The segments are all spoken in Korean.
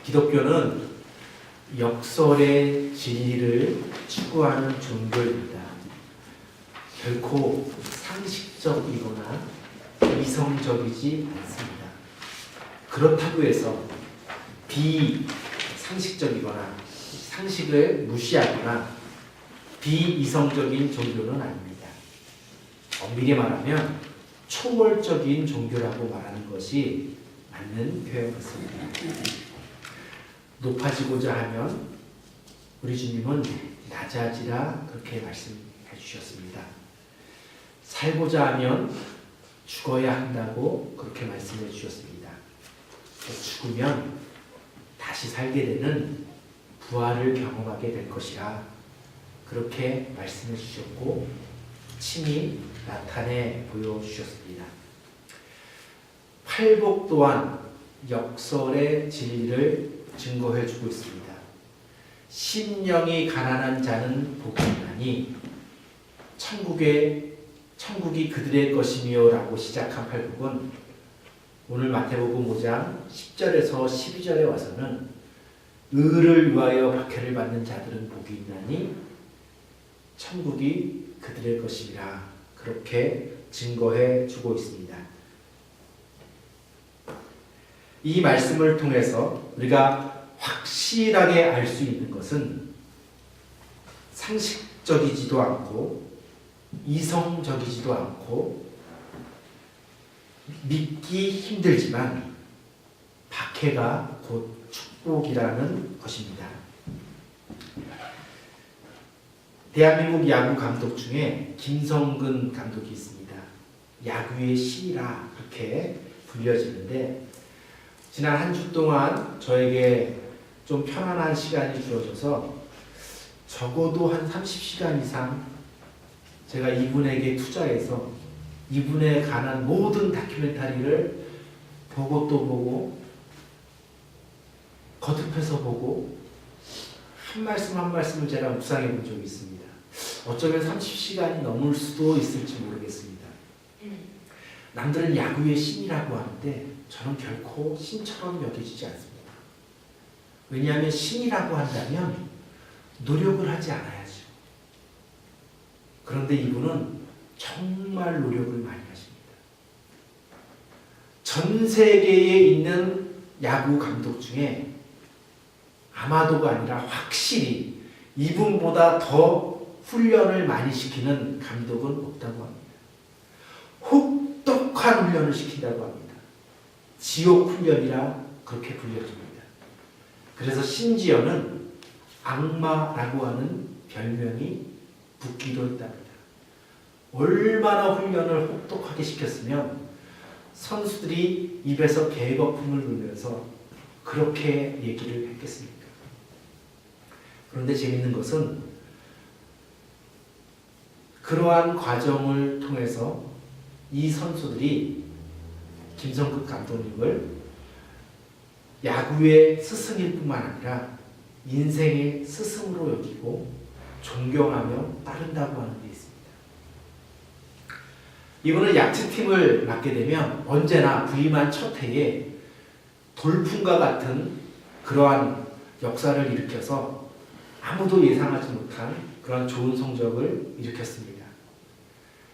기독교는 역설의 진리를 추구하는 종교입니다. 결코 상식적이거나 이성적이지 않습니다. 그렇다고 해서 비상식적이거나 상식을 무시하거나 비이성적인 종교는 아닙니다. 엄밀히 말하면 초월적인 종교라고 말하는 것이 맞는 표현 같습니다. 높아지고자 하면 우리 주님은 낮아지라 그렇게 말씀해 주셨습니다. 살고자 하면 죽어야 한다고 그렇게 말씀해 주셨습니다. 죽으면 다시 살게 되는 부활을 경험하게 될 것이라 그렇게 말씀해 주셨고 친히 나타내 보여주셨습니다. 팔복 또한 역설의 진리를 증거해 주고 있습니다. 심령이 가난한 자는 복이 있나니 천국이 그들의 것이며 라고 시작한 팔복은 오늘 마태복음 5장 10절에서 12절에 와서는 의를 위하여 박해를 받는 자들은 복이 있나니 천국이 그들의 것이라 그렇게 증거해 주고 있습니다. 이 말씀을 통해서 우리가 확실하게 알 수 있는 것은 상식적이지도 않고 이성적이지도 않고 믿기 힘들지만 박해가 곧 축복이라는 것입니다. 대한민국 야구 감독 중에 김성근 감독이 있습니다. 야구의 신이라 그렇게 불려지는데 지난 한 주 동안 저에게 좀 편안한 시간이 주어져서 적어도 한 30시간 이상 제가 이분에게 투자해서 이분에 관한 모든 다큐멘터리를 보고 또 보고 거듭해서 보고 한 말씀 한 말씀을 제가 묵상해 본 적이 있습니다. 어쩌면 30시간이 넘을 수도 있을지 모르겠습니다. 남들은 야구의 신이라고 하는데 저는 결코 신처럼 여겨지지 않습니다. 왜냐하면 신이라고 한다면 노력을 하지 않아야죠. 그런데 이분은 정말 노력을 많이 하십니다. 전 세계에 있는 야구 감독 중에 아마도가 아니라 확실히 이분보다 더 훈련을 많이 시키는 감독은 없다고 합니다. 혹독한 훈련을 시킨다고 합니다. 지옥 훈련이라 그렇게 불려집니다. 그래서 심지어는 악마라고 하는 별명이 붙기도 했답니다. 얼마나 훈련을 혹독하게 시켰으면 선수들이 입에서 개거품을 불면서 그렇게 얘기를 했겠습니까? 그런데 재밌는 것은 그러한 과정을 통해서 이 선수들이 김성근 감독님을 야구의 스승일 뿐만 아니라 인생의 스승으로 여기고 존경하며 따른다고 하는 게 있습니다. 이분은 야구팀을 맡게 되면 언제나 부임한 첫 해에 돌풍과 같은 그러한 역사를 일으켜서 아무도 예상하지 못한 그런 좋은 성적을 일으켰습니다.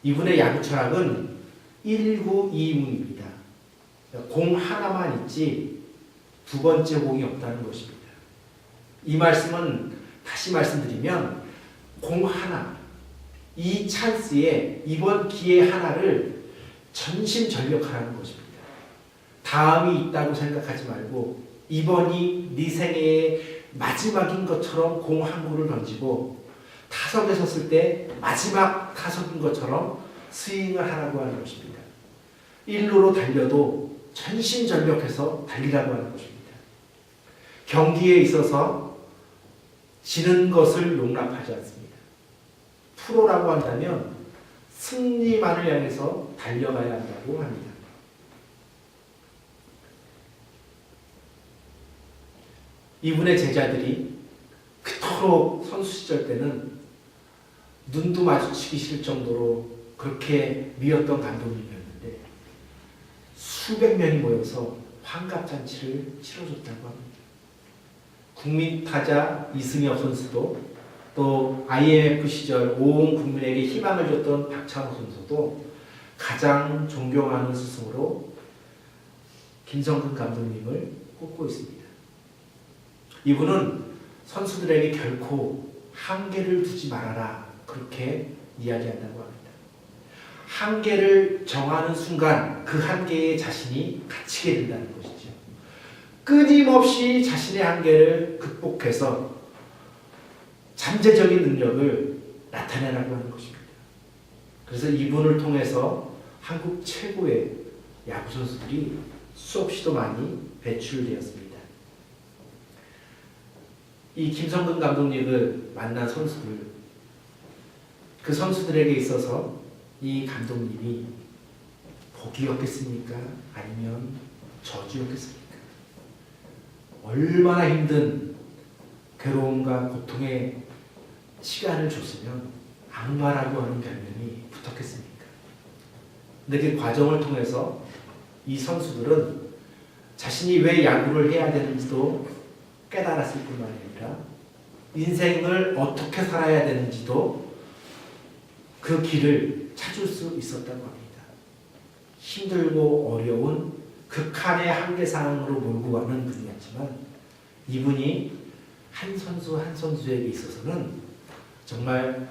이분의 야구 철학은 1구2문입니다. 공 하나만 있지 두 번째 공이 없다는 것입니다. 이 말씀은 다시 말씀드리면 공 하나, 이 찬스에 이번 기회 하나를 전심전력하라는 것입니다. 다음이 있다고 생각하지 말고 이번이 네 생애의 마지막인 것처럼 공 한 구를 던지고 타석에 섰을 때 마지막 타석인 것처럼 스윙을 하라고 하는 것입니다. 1루로 달려도 전심전력해서 달리라고 하는 것입니다. 경기에 있어서 지는 것을 용납하지 않습니다. 프로라고 한다면 승리만을 향해서 달려가야 한다고 합니다. 이분의 제자들이 그토록 선수 시절 때는 눈도 마주치기 싫을 정도로 그렇게 미웠던 감독님이었는데 수백 명이 모여서 환갑잔치를 치러줬다고 합니다. 국민 타자 이승엽 선수도 또 IMF 시절 온 국민에게 희망을 줬던 박찬호 선수도 가장 존경하는 스승으로 김성근 감독님을 꼽고 있습니다. 이분은 선수들에게 결코 한계를 두지 말아라 그렇게 이야기한다고 합니다. 한계를 정하는 순간 그 한계에 자신이 갇히게 된다는 것이죠. 끊임없이 자신의 한계를 극복해서 잠재적인 능력을 나타내라고 하는 것입니다. 그래서 이분을 통해서 한국 최고의 야구 선수들이 수없이도 많이 배출되었습니다. 이 김성근 감독님을 만난 선수들, 그 선수들에게 있어서 이 감독님이 복이었겠습니까? 아니면 저주였겠습니까? 얼마나 힘든 괴로움과 고통의 시간을 줬으면 악마라고 하는 별명이 붙었겠습니까? 근데 그 과정을 통해서 이 선수들은 자신이 왜 야구를 해야 되는지도 깨달았을 뿐만 아니라 인생을 어떻게 살아야 되는지도 그 길을 찾을 수 있었다고 합니다. 힘들고 어려운 극한의 한계 상황으로 몰고 가는 분이었지만 이분이 한 선수 한 선수에게 있어서는 정말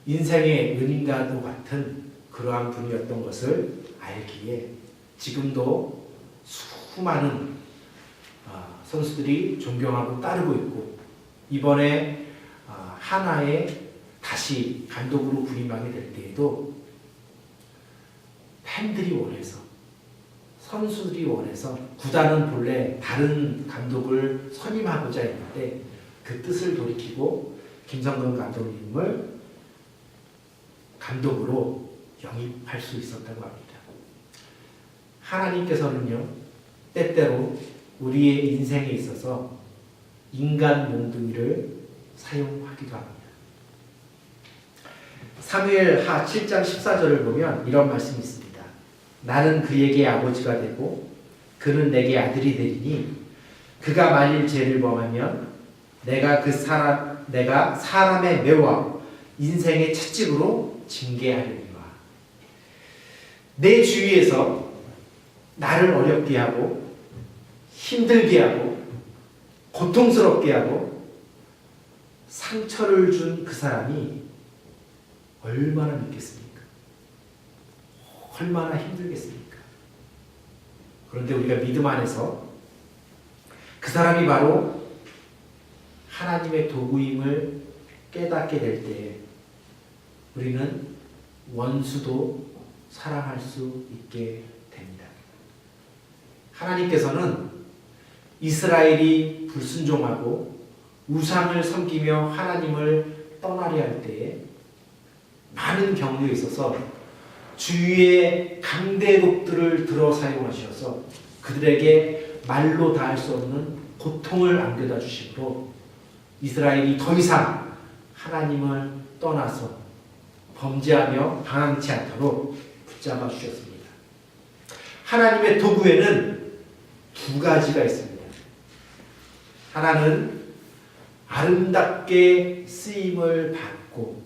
인생의 은인과도 같은 그러한 분이었던 것을 알기에 지금도 수많은 선수들이 존경하고 따르고 있고 이번에 하나의 다시 감독으로 부임하게 될 때에도 팬들이 원해서 선수들이 원해서 구단은 본래 다른 감독을 선임하고자 했는데 그 뜻을 돌이키고 김성근 감독님을 감독으로 영입할 수 있었다고 합니다. 하나님께서는요 때때로 우리의 인생에 있어서 인간 몽둥이를 사용하기도 합니다. 사무엘하 7장 14절을 보면 이런 말씀이 있습니다. 나는 그에게 아버지가 되고 그는 내게 아들이 되리니 그가 만일 죄를 범하면 내가 사람의 매와 인생의 채찍으로 징계하리라. 내 주위에서 나를 어렵게 하고 힘들게 하고 고통스럽게 하고 상처를 준 그 사람이 얼마나 믿겠습니까? 얼마나 힘들겠습니까? 그런데 우리가 믿음 안에서 그 사람이 바로 하나님의 도구임을 깨닫게 될 때 우리는 원수도 사랑할 수 있게 됩니다. 하나님께서는 이스라엘이 불순종하고 우상을 섬기며 하나님을 떠나려 할 때에 많은 경우에 있어서 주위의 강대국들을 들어 사용하셔서 그들에게 말로 다할 수 없는 고통을 안겨다 주심으로 이스라엘이 더 이상 하나님을 떠나서 범죄하며 방황치 않도록 붙잡아 주셨습니다. 하나님의 도구에는 두 가지가 있습니다. 하나는 아름답게 쓰임을 받고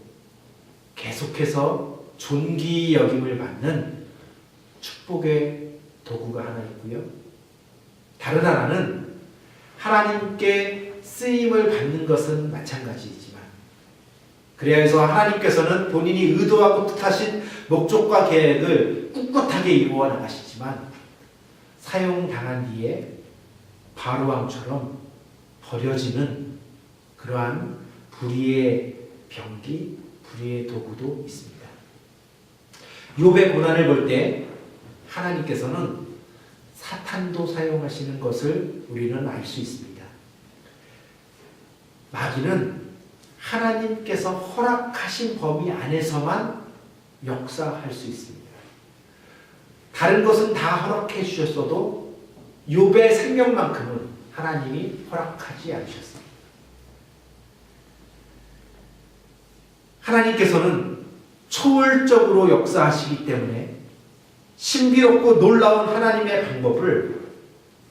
계속해서 존귀 여김을 받는 축복의 도구가 하나 있고요. 다른 하나는 하나님께 쓰임을 받는 것은 마찬가지이지만 그래서 하나님께서는 본인이 의도하고 뜻하신 목적과 계획을 꿋꿋하게 이루어 나가시지만 사용당한 뒤에 바로왕처럼 버려지는 그러한 불의의 병기, 불의의 도구도 있습니다. 욥의 고난을 볼 때 하나님께서는 사탄도 사용하시는 것을 우리는 알 수 있습니다. 마귀는 하나님께서 허락하신 범위 안에서만 역사할 수 있습니다. 다른 것은 다 허락해 주셨어도 욥의 생명만큼은 하나님이 허락하지 않으셨습니다. 하나님께서는 초월적으로 역사하시기 때문에 신비롭고 놀라운 하나님의 방법을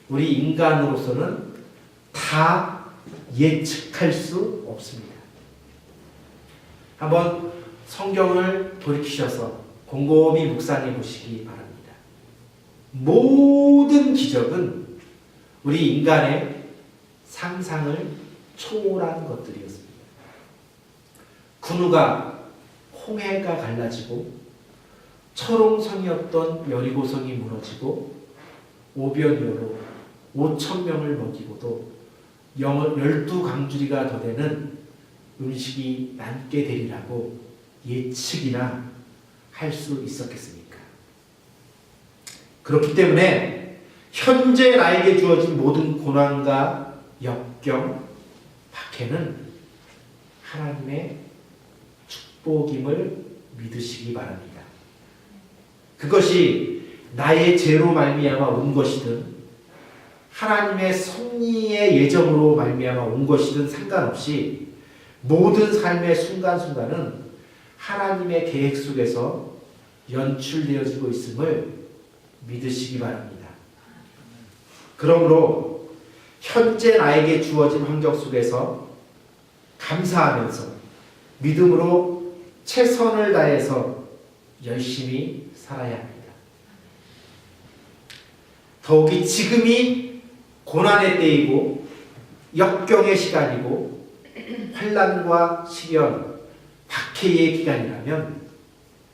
우리 인간으로서는 다 예측할 수 없습니다. 한번 성경을 돌이키셔서 곰곰이 묵상해 보시기 바랍니다. 모든 기적은 우리 인간의 상상을 초월한 것들이었습니다. 군우가 홍해가 갈라지고 철옹성이었던 여리고성이 무너지고 오병이어로 5,000명을 먹이고도 12강주리가 더 되는 음식이 남게 되리라고 예측이나 할 수 있었겠습니까? 그렇기 때문에 현재 나에게 주어진 모든 고난과 역경, 박해는 하나님의 축복임을 믿으시기 바랍니다. 그것이 나의 죄로 말미암아 온 것이든 하나님의 섭리의 예정으로 말미암아 온 것이든 상관없이 모든 삶의 순간순간은 하나님의 계획 속에서 연출되어지고 있음을 믿으시기 바랍니다. 그러므로 현재 나에게 주어진 환경 속에서 감사하면서 믿음으로 최선을 다해서 열심히 살아야 합니다. 더욱이 지금이 고난의 때이고 역경의 시간이고 환난과 시련, 박해의 기간이라면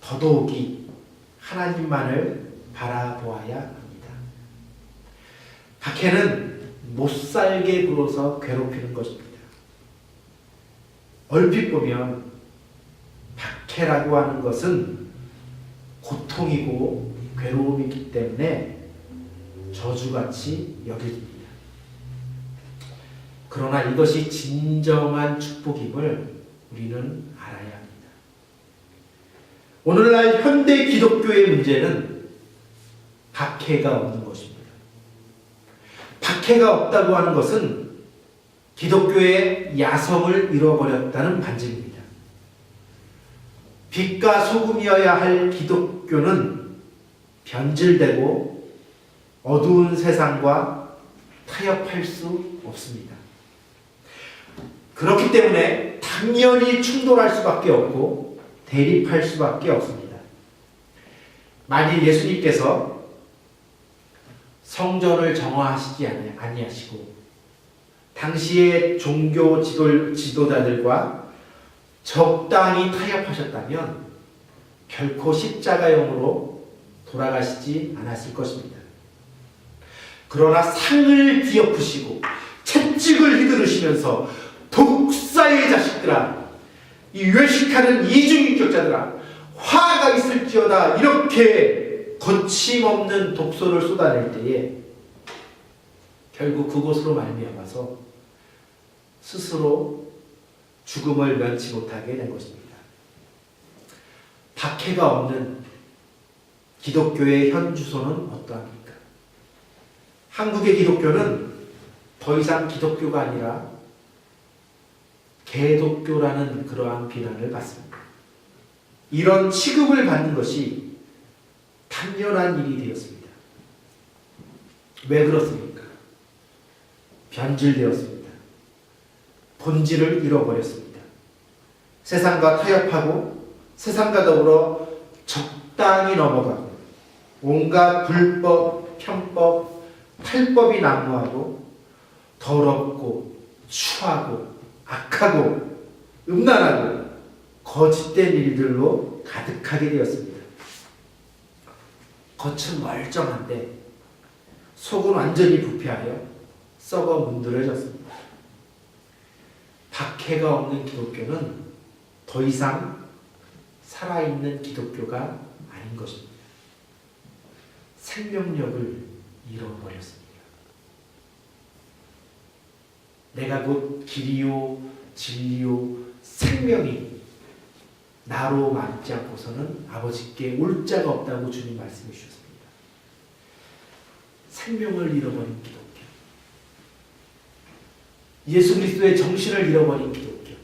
더더욱이 하나님만을 바라보아야 합니다. 박해는 못살게 굴어서 괴롭히는 것입니다. 얼핏 보면 박해라고 하는 것은 고통이고 괴로움이기 때문에 저주같이 여겨집니다. 그러나 이것이 진정한 축복임을 우리는 알아야 합니다. 오늘날 현대 기독교의 문제는 박해가 없는 것입니다. 박해가 없다고 하는 것은 기독교의 야성을 잃어버렸다는 반증입니다. 빛과 소금이어야 할 기독교는 변질되고 어두운 세상과 타협할 수 없습니다. 그렇기 때문에 당연히 충돌할 수밖에 없고 대립할 수밖에 없습니다. 만일 예수님께서 성전을 정화하시지 아니하시고 당시의 종교 지도자들과 적당히 타협하셨다면 결코 십자가형으로 돌아가시지 않았을 것입니다. 그러나 상을 뒤엎으시고 채찍을 휘두르시면서 독사의 자식들아, 이 외식하는 이중인격자들아, 화가 있을지어다, 이렇게 거침없는 독소를 쏟아낼 때에 결국 그곳으로 말미암아서 스스로 죽음을 면치 못하게 된 것입니다. 박해가 없는 기독교의 현 주소는 어떠합니까? 한국의 기독교는 더 이상 기독교가 아니라 개독교라는 그러한 비난을 받습니다. 이런 취급을 받는 것이 당연한 일이 되었습니다. 왜 그렇습니까? 변질되었습니다. 본질을 잃어버렸습니다. 세상과 타협하고 세상과 더불어 적당히 넘어가고 온갖 불법, 편법, 탈법이 난무하고 더럽고 추하고 악하고 음란하고 거짓된 일들로 가득하게 되었습니다. 겉은 멀쩡한데 속은 완전히 부패하여 썩어 문드러졌습니다. 박해가 없는 기독교는 더 이상 살아있는 기독교가 아닌 것입니다. 생명력을 잃어버렸습니다. 내가 곧 길이요 진리요 생명이 나로 맞지 않고서는 아버지께 올 자가 없다고 주님 말씀해 주셨습니다. 생명을 잃어버린 기독교, 예수 그리스도의 정신을 잃어버린 기독교,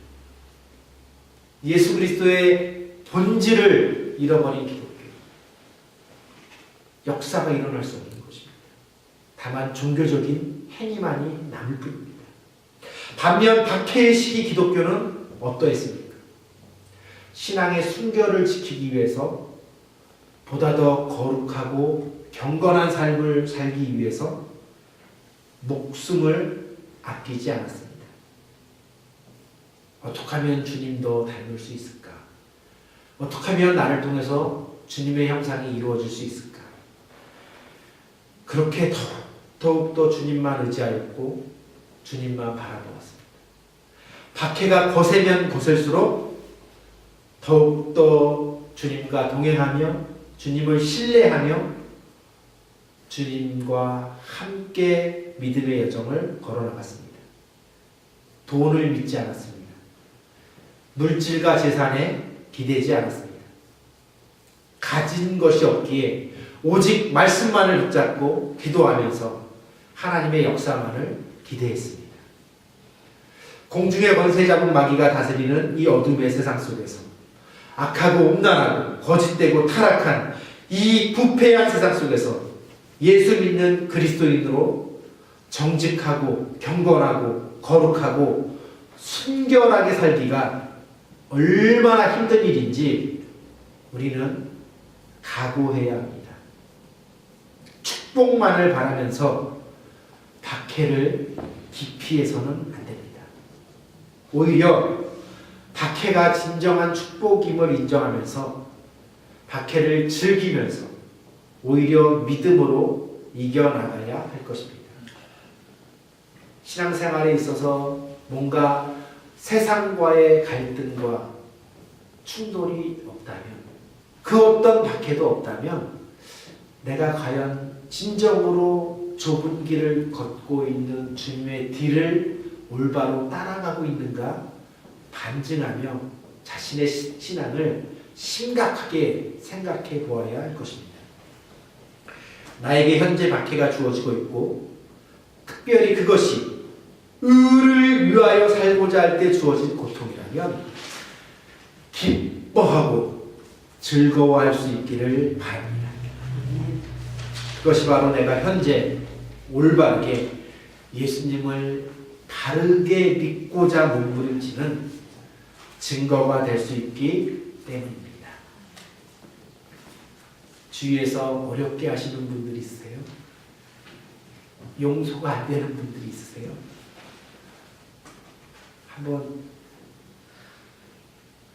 예수 그리스도의 본질을 잃어버린 기독교, 역사가 일어날 수 없는 것입니다. 다만 종교적인 행위만이 남을 뿐입니다. 반면 박해의 시기 기독교는 어떠했습니까? 신앙의 순결을 지키기 위해서 보다 더 거룩하고 경건한 삶을 살기 위해서 목숨을 아끼지 않았습니다. 어떻게 하면 주님도 닮을 수 있을까? 어떻게 하면 나를 통해서 주님의 형상이 이루어질 수 있을까? 그렇게 더욱더 주님만 의지하였고 주님만 바라보았습니다. 박해가 거세면 거셀수록 더욱더 주님과 동행하며 주님을 신뢰하며 주님과 함께 믿음의 여정을 걸어나갔습니다. 돈을 믿지 않았습니다. 물질과 재산에 기대지 않았습니다. 가진 것이 없기에 오직 말씀만을 붙잡고 기도하면서 하나님의 역사만을 기대했습니다. 공중의 권세 잡은 마귀가 다스리는 이 어둠의 세상 속에서 악하고 음란하고 거짓되고 타락한 이 부패한 세상 속에서 예수 믿는 그리스도인으로 정직하고 경건하고 거룩하고 순결하게 살기가 얼마나 힘든 일인지 우리는 각오해야 합니다. 축복만을 바라면서 박해를 기피해서는 안 됩니다. 오히려 박해가 진정한 축복임을 인정하면서 박해를 즐기면서 오히려 믿음으로 이겨나가야 할 것입니다. 신앙생활에 있어서 뭔가 세상과의 갈등과 충돌이 없다면, 그 어떤 박해도 없다면 내가 과연 진정으로 좁은 길을 걷고 있는 주님의 뒤를 올바로 따라가고 있는가 반증하며 자신의 신앙을 심각하게 생각해 보아야 할 것입니다. 나에게 현재 박해가 주어지고 있고 특별히 그것이 의를 위하여 살고자 할 때 주어진 고통이라면 기뻐하고 즐거워할 수 있기를 바랍니다. 그것이 바로 내가 현재 올바르게 예수님을 바르게 믿고자 몸부림치는 증거가 될 수 있기 때문입니다. 주위에서 어렵게 하시는 분들이 있으세요? 용서가 안 되는 분들이 있으세요? 한번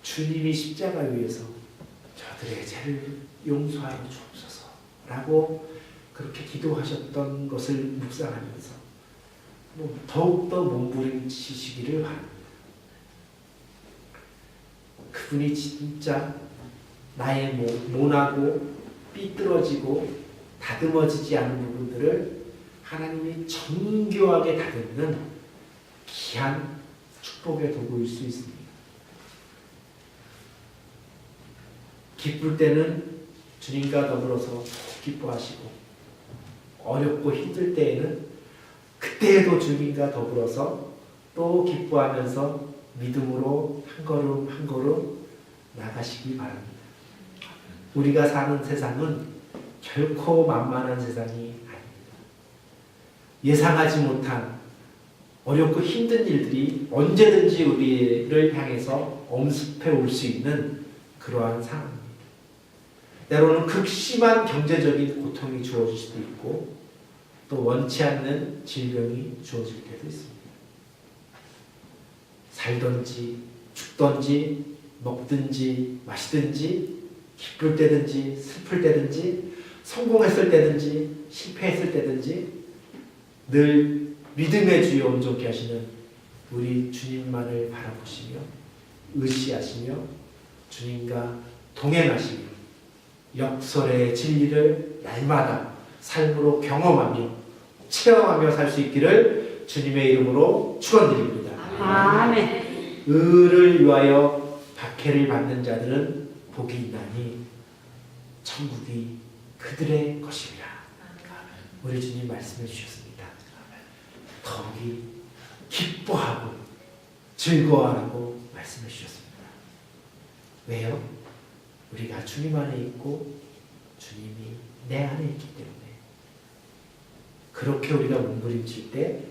주님이 십자가 위에서 저들의 죄를 용서하여 주옵소서 라고 그렇게 기도하셨던 것을 묵상하면서 더욱더 몸부림치시기를 바랍니다. 그분이 진짜 나의 모나고 삐뚤어지고 다듬어지지 않은 부분들을 하나님이 정교하게 다듬는 귀한 축복의 도구일 수 있습니다. 기쁠 때는 주님과 더불어서 기뻐하시고 어렵고 힘들 때에는 그때에도 주님과 더불어서 또 기뻐하면서 믿음으로 한 걸음 한 걸음 나가시기 바랍니다. 우리가 사는 세상은 결코 만만한 세상이 아닙니다. 예상하지 못한 어렵고 힘든 일들이 언제든지 우리를 향해서 엄습해 올 수 있는 그러한 상황입니다. 때로는 극심한 경제적인 고통이 주어질 수도 있고 또 원치 않는 질병이 주어질 때도 있습니다. 살든지 죽든지 먹든지 마시든지 기쁠 때든지 슬플 때든지 성공했을 때든지 실패했을 때든지 늘 믿음의 주여 온전케 하시는 우리 주님만을 바라보시며 의시하시며 주님과 동행하시며 역설의 진리를 날마다 삶으로 경험하며 체험하며 살 수 있기를 주님의 이름으로 축원드립니다. 아멘. 의를 위하여 박해를 받는 자들은 복이 있나니 천국이 그들의 것이라. 우리 주님 말씀해 주셨습니다. 더욱이 기뻐하고 즐거워하라고 말씀해 주셨습니다. 왜요? 우리가 주님 안에 있고 주님이 내 안에 있기 때문에 그렇게 우리가 몸부림칠 때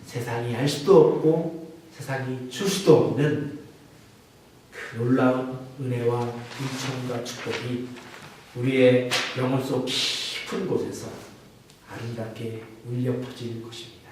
세상이 알 수도 없고 세상이 줄 수도 없는 그 놀라운 은혜와 은총과 축복이 우리의 영혼 속 깊은 곳에서 아름답게 울려 퍼질 것입니다.